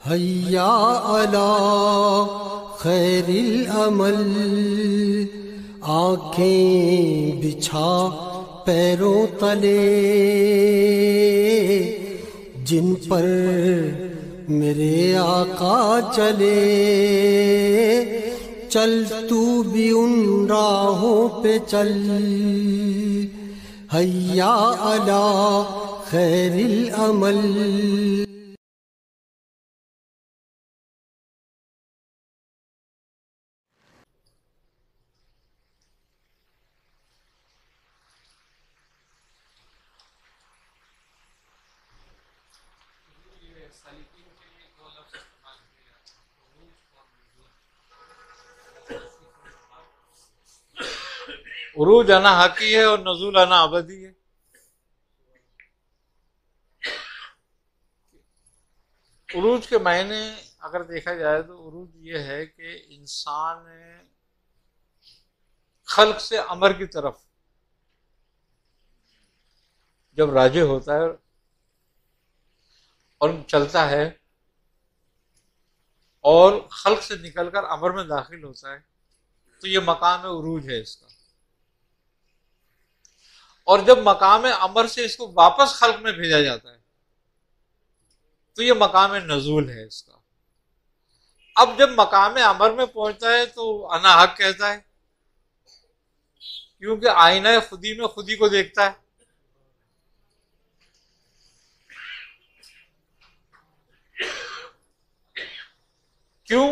हैया अला खैरिल अमल, आँखें बिछा पैरों तले, जिन पर मेरे आका चले, चल तू भी उन राहों पे चल। हैया अला खैरिल अमल। उरूज आना हकी है और नजूल आना अबदी है। उरूज के मायने अगर देखा जाए तो उरूज ये है कि इंसान खल्क से अमर की तरफ जब राजे होता है और चलता है और खल्क से निकलकर अमर में दाखिल होता है, तो ये मकाम उरूज है इसका। और जब मकाम अमर से इसको वापस खल्क में भेजा जाता है तो ये मकाम नजूल है इसका। अब जब मकाम अमर में पहुंचता है तो अना हक कहता है, क्योंकि आईना खुदी में खुदी को देखता है। क्यों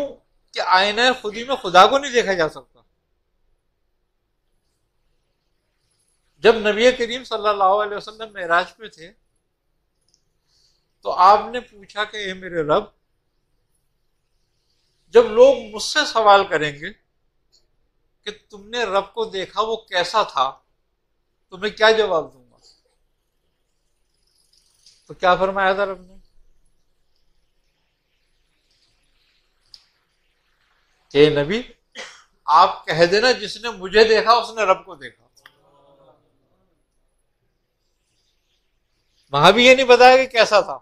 कि आईना खुदी में खुदा को नहीं देखा जा सकता। जब नबी करीम सल्लल्लाहु अलैहि वसल्लम मेराज पे थे तो आपने पूछा कि ए मेरे रब, जब लोग मुझसे सवाल करेंगे कि तुमने रब को देखा वो कैसा था, तो मैं क्या जवाब दूंगा? तो क्या फरमाया था रब ने कि नबी आप कह देना जिसने मुझे देखा उसने रब को देखा। वहां भी ये नहीं बताया कि कैसा था,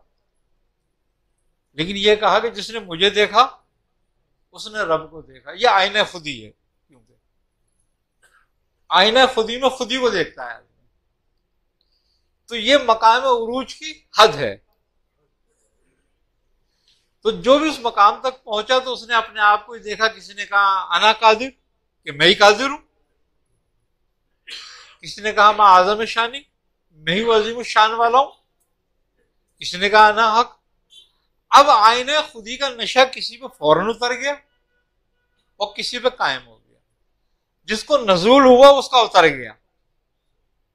लेकिन ये कहा कि जिसने मुझे देखा उसने रब को देखा। ये आईना खुदी है, क्योंकि आईना खुदी में खुदी को देखता है। तो ये मकाम उरूज की हद है। तो जो भी उस मकाम तक पहुंचा तो उसने अपने आप को ही देखा। किसी ने कहा अना कादिर, कि मैं ही कादिर हूं। किसी ने कहा मैं आजम शानी, मैं ही अजीम शान वाला हूं। किसी ने कहा अना हक। अब आईने खुदी का नशा किसी पे फौरन उतर गया और किसी पे कायम हो गया। जिसको नजूल हुआ उसका उतर गया,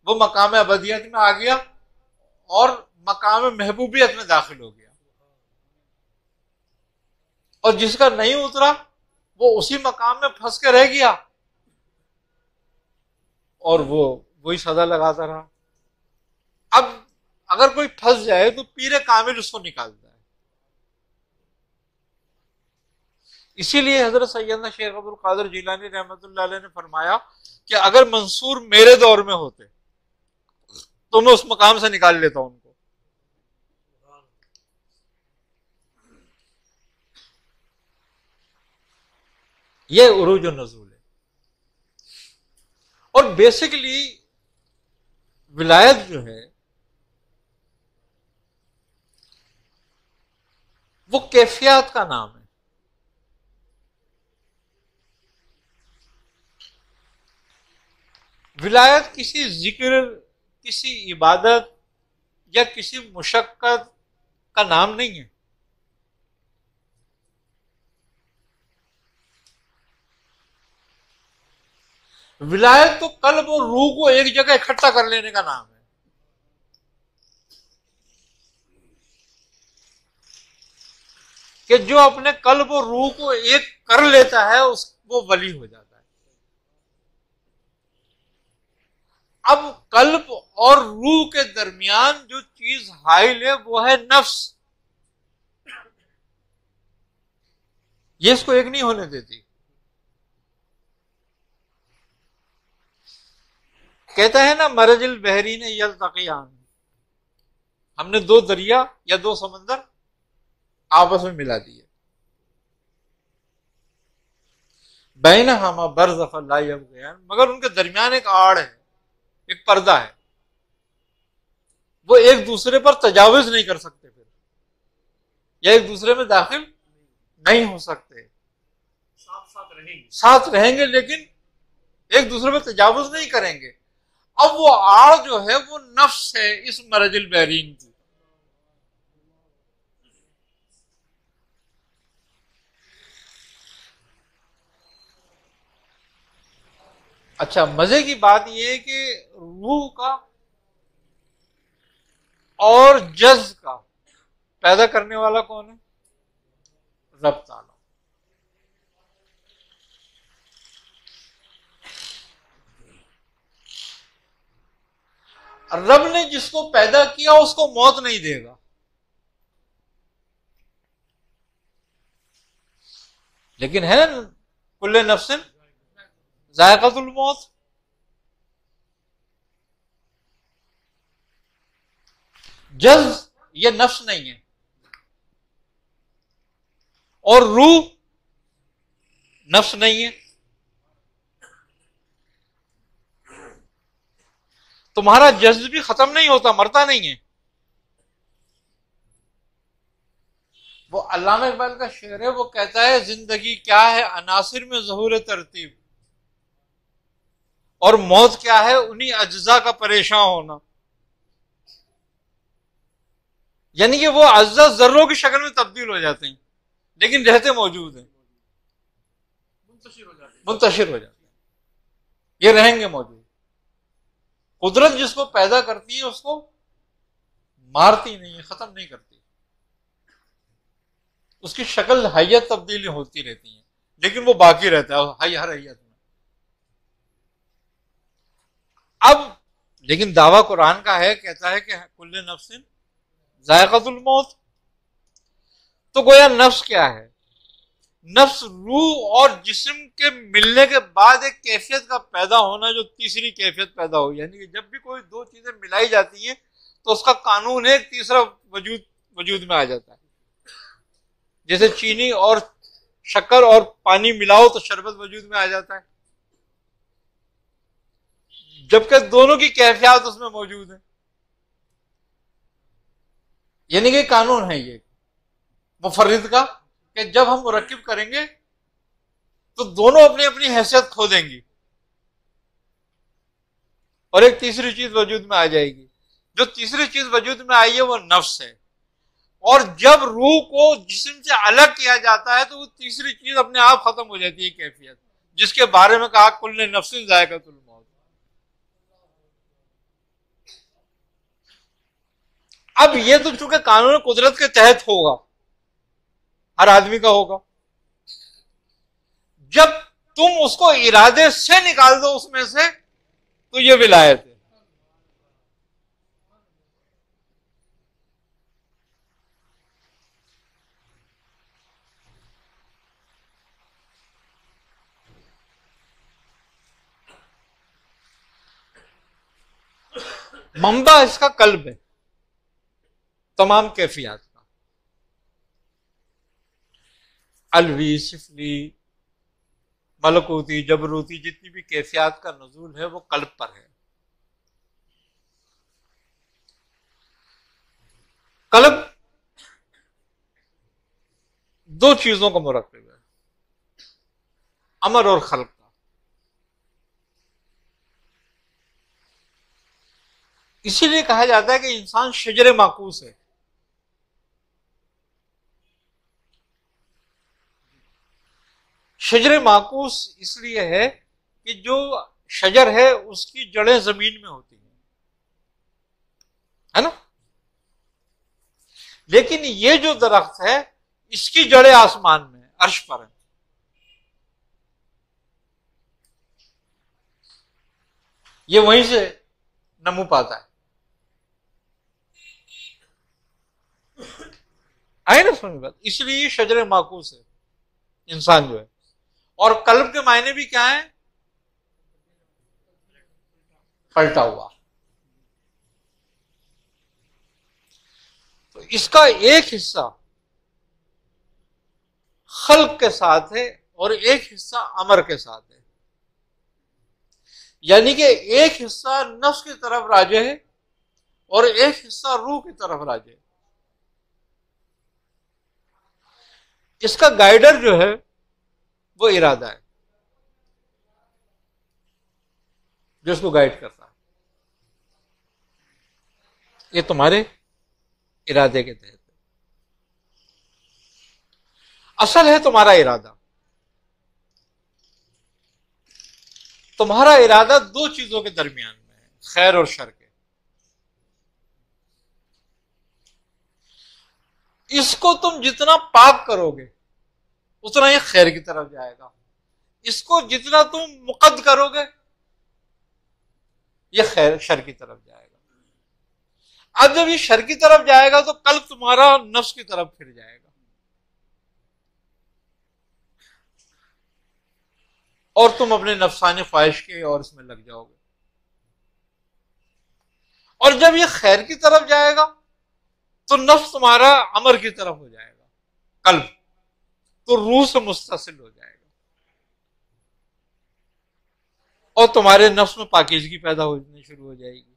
वो मकाम अबदियत में आ गया और मकाम महबूबियत में दाखिल हो गया। और जिसका नहीं उतरा वो उसी मकाम में फंस के रह गया और वो वही सजा लगाता रहा। अब अगर कोई फंस जाए तो पीरे कामिल उसको निकालता है। इसीलिए हजरत सैयदना शेख अब्दुल कादिर जिलानी रहमतुल्लाह अलैह ने फरमाया कि अगर मंसूर मेरे दौर में होते तो मैं उस मकाम से निकाल लेता हूं उनको। ये उरूज और नजूल है। और बेसिकली विलायत जो है वो कैफियत का नाम है। विलायत किसी जिक्र, किसी इबादत या किसी मुशक्कत का नाम नहीं है। विलायत तो कल्ब और रूह को एक जगह इकट्ठा कर लेने का नाम है। कि जो अपने कल्ब और रूह को एक कर लेता है वो वली हो जाता है। अब कल्ब और रूह के दरमियान जो चीज हाइल है वो है नफ्स। ये इसको एक नहीं होने देती। कहता है ना मरजिल बहरीन यल्तक़ियान, हमने दो दरिया या दो समंदर आपस में मिला दिए। बैन हम बरज़ मगर उनके दरमियान एक आड़ है, एक पर्दा है, वो एक दूसरे पर तजावुज नहीं कर सकते फिर, या एक दूसरे में दाखिल नहीं हो सकते। साथ रहेंगे लेकिन एक दूसरे पर तजावुज नहीं करेंगे। अब वो आड़ जो है वो नफ्स है इस मरजिल बैरीन की। अच्छा, मजे की बात यह है कि रूह का और जज्ब का पैदा करने वाला कौन है? रब ताला। रब ने जिसको पैदा किया उसको मौत नहीं देगा। लेकिन है ना, कुल्ले नफ्सिन जायकातुल मौत। जज्ब ये नफ्स नहीं है, और रूह नफ्स नहीं है। तुम्हारा जज्ब भी खत्म नहीं होता, मरता नहीं है। वो अल्लामा इकबाल का शेर है, वो कहता है जिंदगी क्या है अनासिर में ज़हूर तरतीब, और मौत क्या है उन्हीं अज्जा का परेशान होना। यानी कि वो अज्जा जर्रों की शक्ल में तब्दील हो जाते हैं लेकिन रहते मौजूद हैं, मुंतशिर हो जाते हैं, ये रहेंगे मौजूद। कुदरत जिसको पैदा करती है उसको मारती नहीं है, खत्म नहीं करती, उसकी शक्ल हैयत तब्दीली होती रहती है लेकिन वो बाकी रहता है हर हैयत में। अब लेकिन दावा कुरान का है, कहता है कि कुल्ले नफ्सिन जायकातुल मौत। तो गोया नफ्स क्या है? नफ्स रूह और जिस्म के मिलने के बाद एक कैफियत का पैदा होना, जो तीसरी कैफियत पैदा हो। यानी कि जब भी कोई दो चीजें मिलाई जाती हैं तो उसका कानून है, एक तीसरा वजूद में आ जाता है। जैसे चीनी और शक्कर और पानी मिलाओ तो शरबत वजूद में आ जाता है, जबकि दोनों की कैफियत उसमें मौजूद है। यानी कि कानून है ये मुफर्रिद का कि जब हम मुरक्किब करेंगे तो दोनों अपनी अपनी हैसियत खो देंगी और एक तीसरी चीज वजूद में आ जाएगी। जो तीसरी चीज वजूद में आई है वो नफ्स है। और जब रूह को जिस्म से अलग किया जाता है तो वो तीसरी चीज अपने आप खत्म हो जाती है, कैफियत, जिसके बारे में कहा कुल्ले नफ्सिन जायकातुल मौत। अब ये तो चूंकि कानून कुदरत के तहत होगा, हर आदमी का होगा। जब तुम उसको इरादे से निकाल दो उसमें से तो ये विलायत है। मंबा इसका कल्ब है तमाम कैफियत का। अलवी, सिफली, मलकूती, जबरूती, जितनी भी कैफियत का नजूल है वो कल्ब पर है। कल्ब दो चीजों का मुरक्किब है, अमर और खल्क का। इसीलिए कहा जाता है कि इंसान शजरे माकूस है। शजरे माकूस इसलिए है कि जो शजर है उसकी जड़ें जमीन में होती हैं, है ना, लेकिन ये जो दरख्त है इसकी जड़ें आसमान में, अर्श पर है। ये वहीं से नमू पाता है। आए ना समझ बात? इसलिए शजर माकूस है इंसान जो है। और कल्ब के मायने भी क्या है? पलटा हुआ। तो इसका एक हिस्सा खल्क के साथ है और एक हिस्सा अमर के साथ है। यानी कि एक हिस्सा नफ्स की तरफ राजे है और एक हिस्सा रूह की तरफ राजे है। इसका गाइडर जो है वो इरादा है, जो इसको गाइड करता है। ये तुम्हारे इरादे के तहत है। असल है तुम्हारा इरादा। तुम्हारा इरादा दो चीजों के दरमियान में है, खैर और शर के। इसको तुम जितना पाक करोगे उतना ही खैर की तरफ जाएगा, इसको जितना तुम मुकद्द करोगे ये खैर शर की तरफ जाएगा। अब जब ये शर की तरफ जाएगा तो कल तुम्हारा नफ्स की तरफ फिर जाएगा और तुम अपने नफ्सानी ख्वाहिश के और इसमें लग जाओगे। और जब ये खैर की तरफ जाएगा तो नफ्स तुम्हारा अमर की तरफ हो जाएगा, कल्ब तो रूह से मुस्तसिल हो जाएगा और तुम्हारे नफ्स में पाकीज़गी पैदा होनी शुरू हो जाएगी।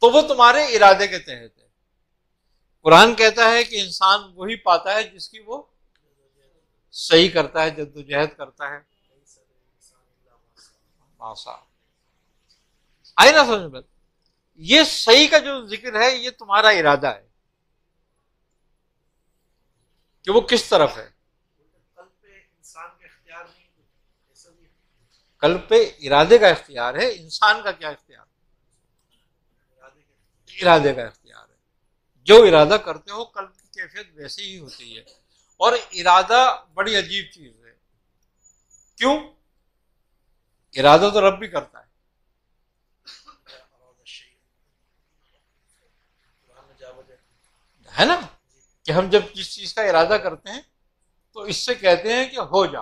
तो वो तुम्हारे इरादे के तहत है। कुरान कहता है कि इंसान वही पाता है जिसकी वो सही करता है, जद्दोजहद करता है। आई ना समझ में? ये सही का जो जिक्र है ये तुम्हारा इरादा है कि वो किस तरफ है। कल्ब पे इरादे का इख्तियार है, इंसान का क्या इख्तियार? इरादे का इख्तियार है। जो इरादा करते हो कल्ब की कैफियत वैसे ही होती है। और इरादा बड़ी अजीब चीज है। क्यों? इरादा तो रब भी करता है ना, कि हम जब जिस चीज का इरादा करते हैं तो इससे कहते हैं कि हो जा।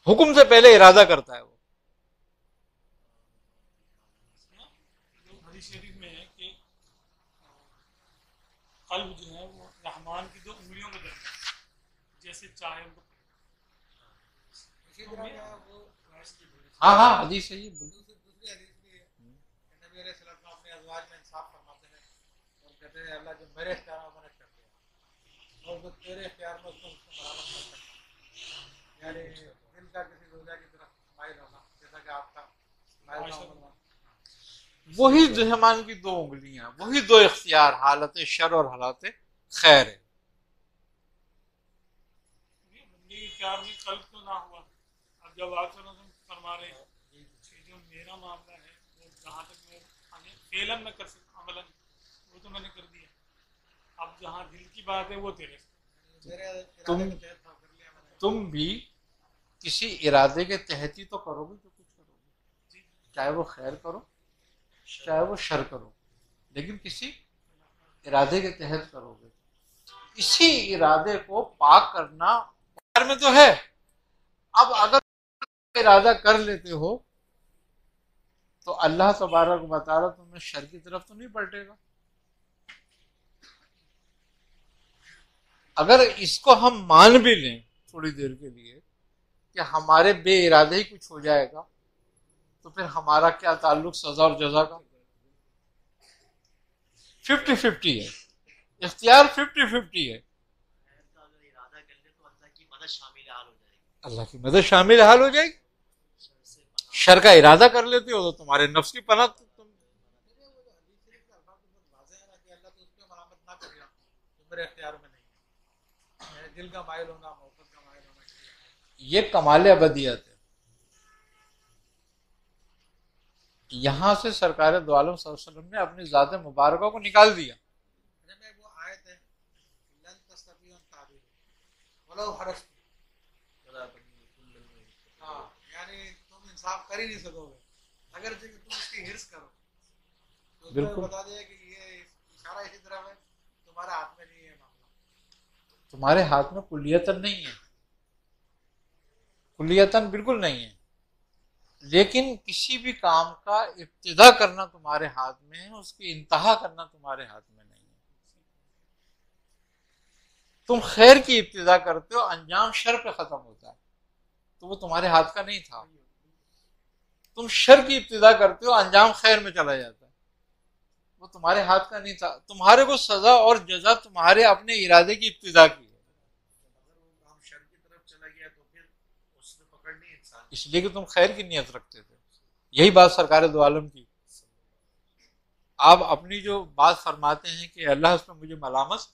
हुक्म से पहले इरादा करता है वो। हदीस शरीफ में है कि कल्ब जो है वो रहमान की दो उंगलियों के दरमियान जैसे चाहे उनको। हाँ हाँ हदीस है ये। दूसरी हदीस भी है, नबी अलैहिस्सलाम अपने अज़वाज में इंसाफ फरमाते हैं और कहते हैं अल्लाह जो मेरे इख्तियार में मैंने कर दिया और जो तेरे इख्तियार में उसको बराबर कर सकता। यानी दिल का किसी रोजा की तरफ माइल होना, जैसा कि आपका माइल होना। वही रहमान की दो उंगलियां, वही दो इख्तियार, हालत शर और हालत खैर है। इख्तियार में कल्ब तो ना हुआ। अब जब आप फरमा रहे हैं जो मेरा मामला है वो जहाँ तक मैं फेलन में कर सकता अमलन वो तो मैंने कर दिया। अब जहाँ दिल की बात है वो तेरे तुम भी किसी इरादे के तहत ही तो करोगे जो कुछ करोगे, चाहे वो खैर करो चाहे वो शर करो, लेकिन किसी इरादे के तहत करोगे। इसी इरादे को पाक करना प्यार में तो है। अब अगर इरादा कर लेते हो तो अल्लाह तबारक व तआला तुम्हें शर की तरफ तो नहीं पलटेगा। अगर इसको हम मान भी लें थोड़ी देर के लिए कि हमारे बे इरादे ही कुछ हो जाएगा, तो फिर हमारा क्या ताल्लुक सजा और जजा का? 50-50 है, इख्तियार 50-50 है। अल्लाह की मदद शामिल हाल हो जाएगी। शर का इरादा कर लेते हो तो तुम्हारे नफ्स की पनाह तुम दिल का माइल होना, मोहब्बत का माइल होना, ये कमाल अबदियत है। यहां से सरकार दो आलम सल्लल्लाहु अलैहि वसल्लम ने अपनी ज़ात मुबारका को निकाल दिया। वो आयत है लन तस्ततियु अन तादिलु वलो हरस्तु। हाँ, यानी तुम इंसाफ कर ही नहीं सकोगे अगर तुम इसकी हिर्स करो तो बिल्कुल बता दिया कि ये इशारा इसी तरह है, तुम्हारे हाथ में नहीं है मामला। तुम्हारे हाथ में कुल्लियतन नहीं है, कुल्लियतन बिल्कुल नहीं है, लेकिन किसी भी काम का इब्तिदा करना तुम्हारे हाथ में है, उसकी इंतहा करना तुम्हारे हाथ में नहीं है। तुम खैर की इब्तिदा करते हो, अंजाम शर पे खत्म होता है, तो वो तुम्हारे हाथ का नहीं था। तुम शर की इब्तिदा करते हो, अंजाम खैर में चला जाता है, वो तुम्हारे हाथ का नहीं था। तुम्हारे को सजा और जजा तुम्हारे अपने इरादे की इब्तिदा की है, काम शर की तरफ चला गया तो फिर उसने पकड़नी इंसान। इसलिए कि तुम खैर की नियत रखते थे। यही बात सरकार दो आलम की। आप अपनी जो बात फरमाते हैं कि अल्लाह उस पर मुझे मलामत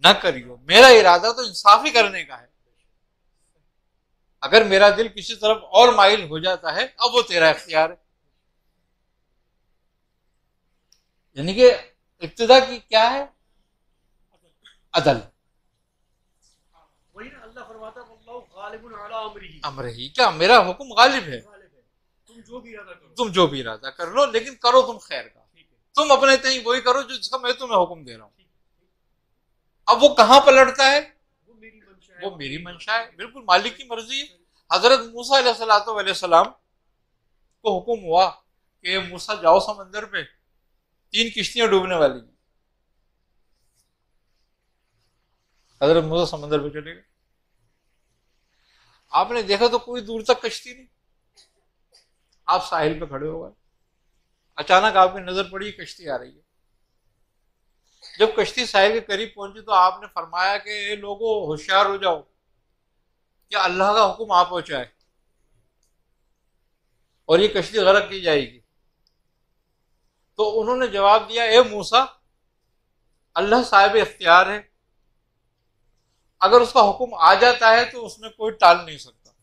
न करियो, मेरा इरादा तो इंसाफ ही करने का है। अगर मेरा दिल किसी तरफ और माइल हो जाता है, अब वो तेरा इख्तियार है। यानी कि इब्तिदा की क्या है? अदल। वही ना अल्लाह फरमाता है वल्लाहु गालिबुन अला अमरिही, अमरही, क्या मेरा हुक्म गालिब है, तुम जो भी इरादा करो, तुम जो भी इरादा कर लो, लेकिन करो तुम खैर का। तुम अपने तय वही करो जो जिसका मैं तुम्हें हुक्म दे रहा हूं। अब वो कहां पलटता है? वो मेरी मंशा है, वो मेरी मंशा है, बिल्कुल मालिक की मर्जी है। हजरत मूसा अलैहिस्सलाम को हुक्म हुआ कि मूसा जाओ समंदर पे, 3 किश्तियां डूबने वाली हैं। हजरत मूसा समंदर पे चले गए। आपने देखा तो कोई दूर तक कश्ती नहीं। आप साहिल पे खड़े हो गए, अचानक आपकी नजर पड़ी कश्ती आ रही है। जब कश्ती साहिल के करीब पहुंची तो आपने फरमाया कि लोगों होशियार हो जाओ, क्या अल्लाह का हुक्म आ पहुंचाए और ये कश्ती गरक की जाएगी। तो उन्होंने जवाब दिया, ए मूसा, अल्लाह साहिब इख्तियार है, अगर उसका हुक्म आ जाता है तो उसमें कोई टाल नहीं सकता,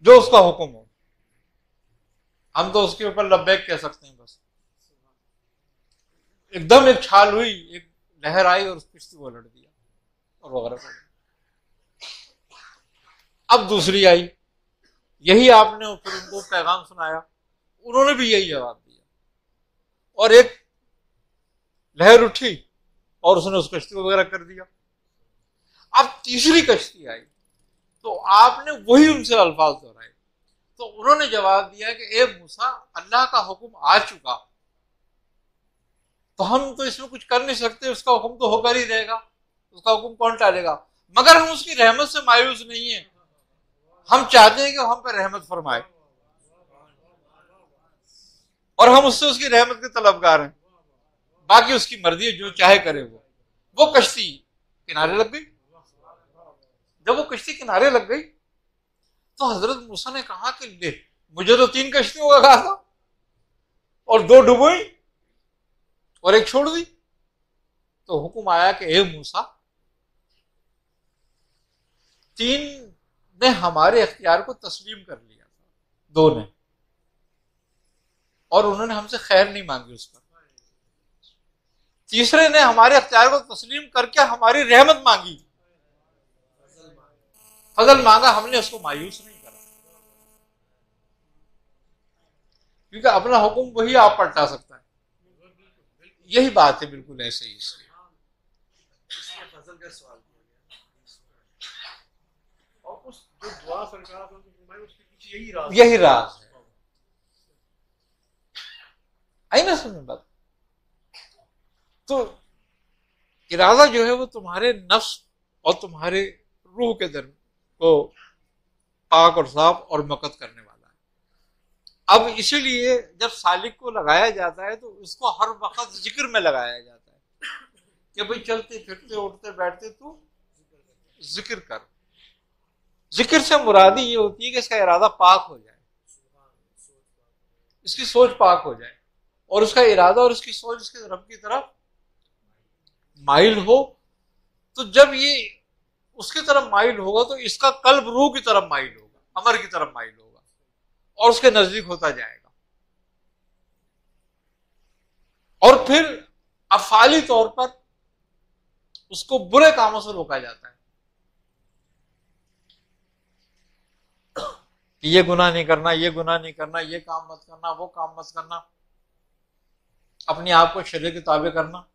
जो उसका हुक्म हो। हम तो उसके ऊपर लब्बैक कह सकते हैं बस। एकदम एक छाल हुई, एक लहर आई और उस किश्ती को उलट दिया और वगैरह। अब दूसरी आई, यही आपने फिर उनको पैगाम सुनाया, उन्होंने भी यही जवाब दिया और एक लहर उठी और उसने उस कश्ती को वगैरह कर दिया। अब तीसरी कश्ती आई तो आपने वही उनसे अल्फाज दोहराए। तो उन्होंने जवाब दिया कि ए मूसा, अल्लाह का हुक्म आ चुका तो हम तो इसमें कुछ कर नहीं सकते, उसका हुक्म तो होकर ही रहेगा, उसका हुक्म कौन टालेगा। मगर हम उसकी रहमत से मायूस नहीं है, हम चाहते हैं कि हम पर रहमत फरमाए और हम उससे उसकी रहमत के तलबगार हैं। बाकी उसकी मर्जी है, जो चाहे करे वो कश्ती किनारे लग गई। जब वो कश्ती किनारे लग गई तो हजरत मूसा ने कहा कि ले, मुझे तो 3 कश्तियों का कहा था और 2 डुबोई और 1 छोड़ दी। तो हुक्म आया कि ए मूसा, 3 ने हमारे अख्तियार को तस्लीम कर लिया था, 2 ने, और उन्होंने हमसे खैर नहीं मांगी उस पर। तीसरे ने हमारे अख्तियार को तस्लीम करके हमारी रहमत मांगी, फजल मांगा, हमने उसको मायूस नहीं करा, क्योंकि अपना हुक्म वही आप पलटा सकता है। यही बात है, बिल्कुल ऐसे ही। इसलिए फजल का सवाल किया गया और उस जो दुआ सरकार ने फरमाई उसके पीछे यही राज है। आई ना समझ बात। तो इरादा जो है वो तुम्हारे नफ्स और तुम्हारे रूह के दर को पाक और साफ और मकद करने वाला है। अब इसीलिए जब सालिक को लगाया जाता है तो उसको हर वक्त जिक्र में लगाया जाता है कि भाई चलते फिरते उठते बैठते तू जिक्र कर। जिक्र से मुरादी ये होती है कि इसका इरादा पाक हो जाए, इसकी सोच पाक हो जाए और उसका इरादा और उसकी सोच इसके रब की तरफ माइल हो। तो जब ये उसकी तरफ माइल होगा तो इसका कल्ब रूह की तरफ माइल होगा, अमर की तरफ माइल होगा और उसके नजदीक होता जाएगा। और फिर अफाली तौर पर उसको बुरे कामों से रोका जाता है कि ये गुनाह नहीं करना, ये गुनाह नहीं करना, ये काम मत करना, वो काम मत करना, अपने आप को शरीर के ताबे करना,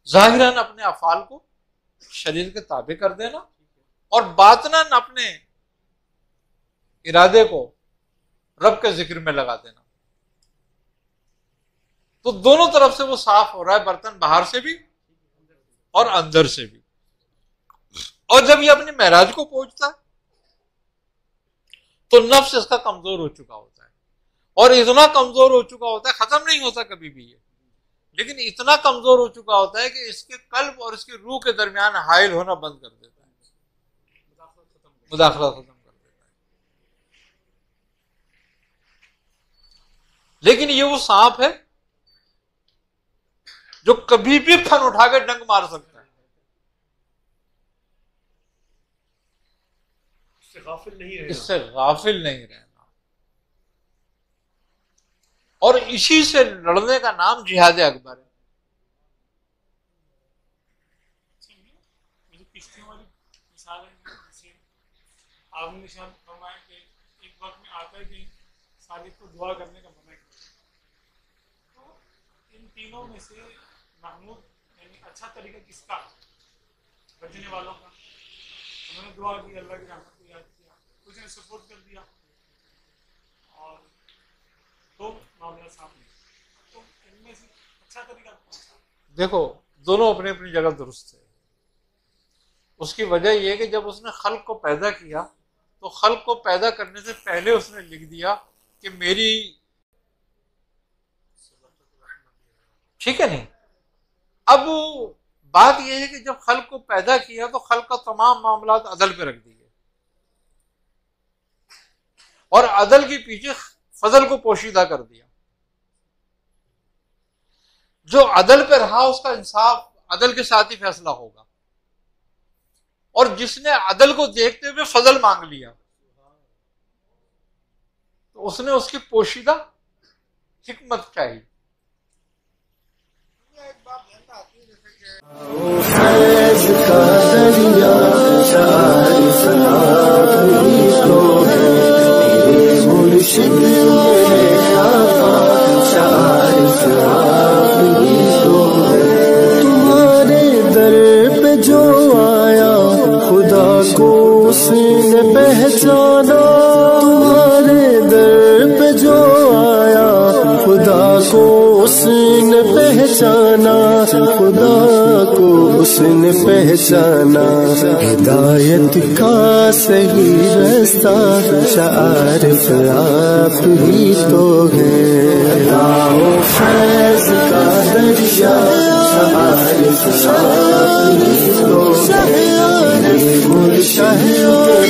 जाहिरन अपने अफाल को शरीर के ताबे कर देना और बातनन अपने इरादे को रब के जिक्र में लगा देना। तो दोनों तरफ से वो साफ हो रहा है, बर्तन बाहर से भी और अंदर से भी। और जब ये अपने महराज को पहुंचता है तो नफ्स इसका कमजोर हो चुका होता है, और इतना कमजोर हो चुका होता है, खत्म नहीं होता कभी भी ये, लेकिन इतना कमजोर हो चुका होता है कि इसके कल्ब और इसकी रूह के दरमियान हाइल होना बंद कर देता है, मुदाखला खत्म कर देता है। लेकिन ये वो सांप है जो कभी भी फन उठा के डंक मार सकता है। इससे गाफिल नहीं रहना। और इसी से लड़ने का नाम जिहाद अकबर है। किश्तियों वाली मिसाल है, जैसे आपने निशान फरमाया कि एक वक्त में आता है कि सालिक को दुआ करने का मना किया, तो इन तीनों में से महमूद यानी अच्छा तरीका किसका, बचने वालों का? उन्होंने दुआ की, अल्लाह की रहमत को याद किया, कुछ ने सपोर्ट कर दिया, और दो मामला सामने, तो इनमें से अच्छा तरीका कौन सा? देखो, दोनों अपनी अपनी जगह दुरुस्त है। उसकी वजह यह है कि जब उसने खल्क को पैदा किया तो खल्क को पैदा करने से पहले उसने लिख दिया कि मेरी, ठीक है नहीं। अब बात यह है कि जब खल्क को पैदा किया तो खल्क का तमाम मामला अदल पे रख दिए, और अदल के पीछे फजल को पोशीदा कर दिया। जो अदल पे रहा उसका इंसाफ अदल के साथ ही फैसला होगा, और जिसने अदल को देखते हुए फजल मांग लिया तो उसने उसकी पोशीदा हिकमत चाहिए। तुम्हारे दर पे जो आया खुदा को उसने पहचाना, तुम्हारे दर पे जो आया खुदा को उसने पहचाना, खुदा को उसने पहचाना। हिदायत का सही रास्ता शारिफ आप ही तो है, फैज़ का दरिया शारिफ आप ही तो है, मुर्शिद